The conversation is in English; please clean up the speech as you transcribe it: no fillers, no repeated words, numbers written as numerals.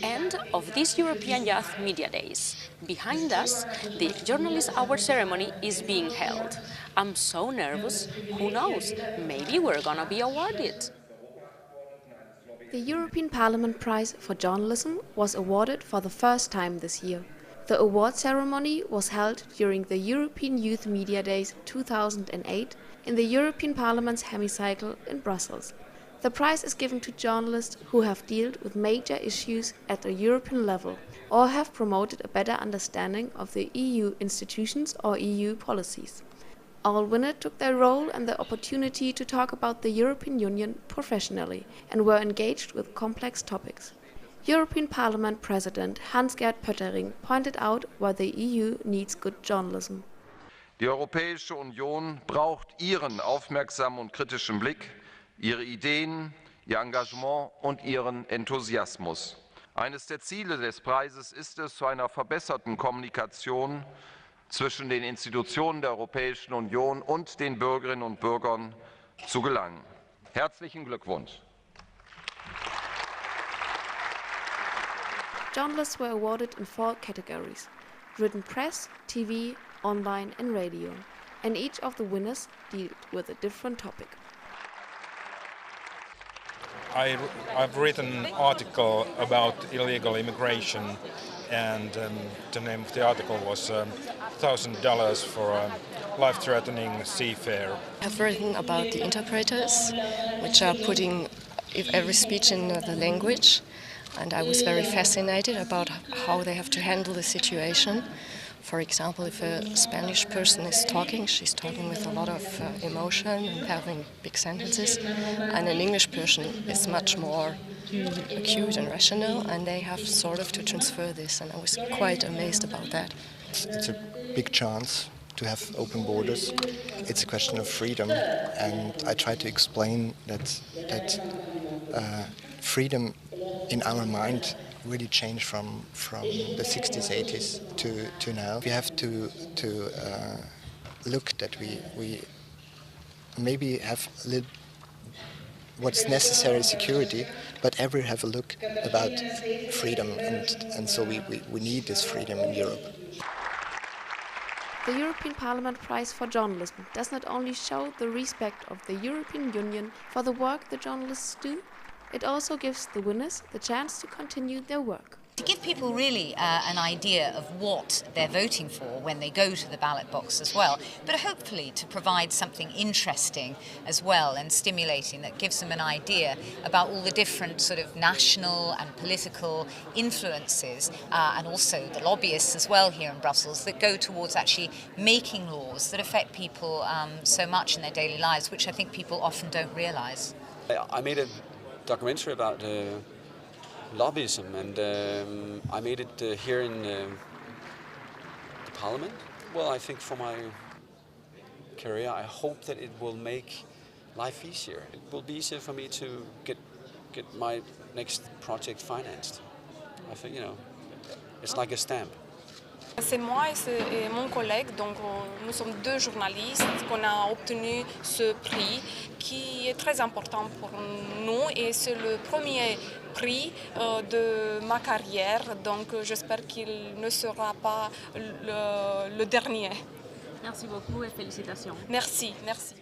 end of these European Youth Media Days. Behind us, the Journalist Award ceremony is being held. I'm so nervous. Who knows? Maybe we're gonna be awarded. The European Parliament Prize for Journalism was awarded for the first time this year. The award ceremony was held during the European Youth Media Days 2008 in the European Parliament's hemicycle in Brussels. The prize is given to journalists who have dealt with major issues at the European level or have promoted a better understanding of the EU institutions or EU policies. All winners took their role and the opportunity to talk about the European Union professionally and were engaged with complex topics. European Parliament President Hans-Gert Pöttering pointed out why the EU needs good journalism. Die Europäische Union braucht Ihren aufmerksamen und kritischen Blick, Ihre Ideen, Ihr Engagement und Ihren Enthusiasmus. Eines der Ziele des Preises ist es, zu einer verbesserten Kommunikation zwischen den Institutionen der Europäischen Union und den Bürgerinnen und Bürgern zu gelangen. Herzlichen Glückwunsch! Journalists were awarded in 4 categories: written press, TV, online and radio, and each of the winners dealt with a different topic. I've written an article about illegal immigration, and the name of the article was $1,000 for a life-threatening seafare. I've written about the interpreters, which are putting every speech in the language, and I was very fascinated about how they have to handle the situation. For example, if a Spanish person is talking, she's talking with a lot of emotion and having big sentences, and an English person is much more acute and rational, and they have sort of to transfer this, and I was quite amazed about that. It's a big chance to have open borders. It's a question of freedom, and I try to explain that freedom in our mind really changed from the 60s, 80s to now. We have to look that we maybe have what's necessary security, but ever have a look about freedom, and so we need this freedom in Europe. The European Parliament Prize for Journalism does not only show the respect of the European Union for the work the journalists do, it also gives the winners the chance to continue their work. To give people really an idea of what they're voting for when they go to the ballot box as well, but hopefully to provide something interesting as well and stimulating that gives them an idea about all the different sort of national and political influences and also the lobbyists as well here in Brussels that go towards actually making laws that affect people so much in their daily lives, which I think people often don't realise. I made a documentary about lobbyism, and I made it here in the Parliament. Well, I think for my career, I hope that it will make life easier. It will be easier for me to get my next project financed. I think, it's like a stamp. C'est moi et c'est mon collègue, donc nous sommes 2 journalistes qu'on a obtenu ce prix qui est très important pour nous et c'est le premier prix de ma carrière, donc j'espère qu'il ne sera pas le dernier. Merci beaucoup et félicitations. Merci, merci.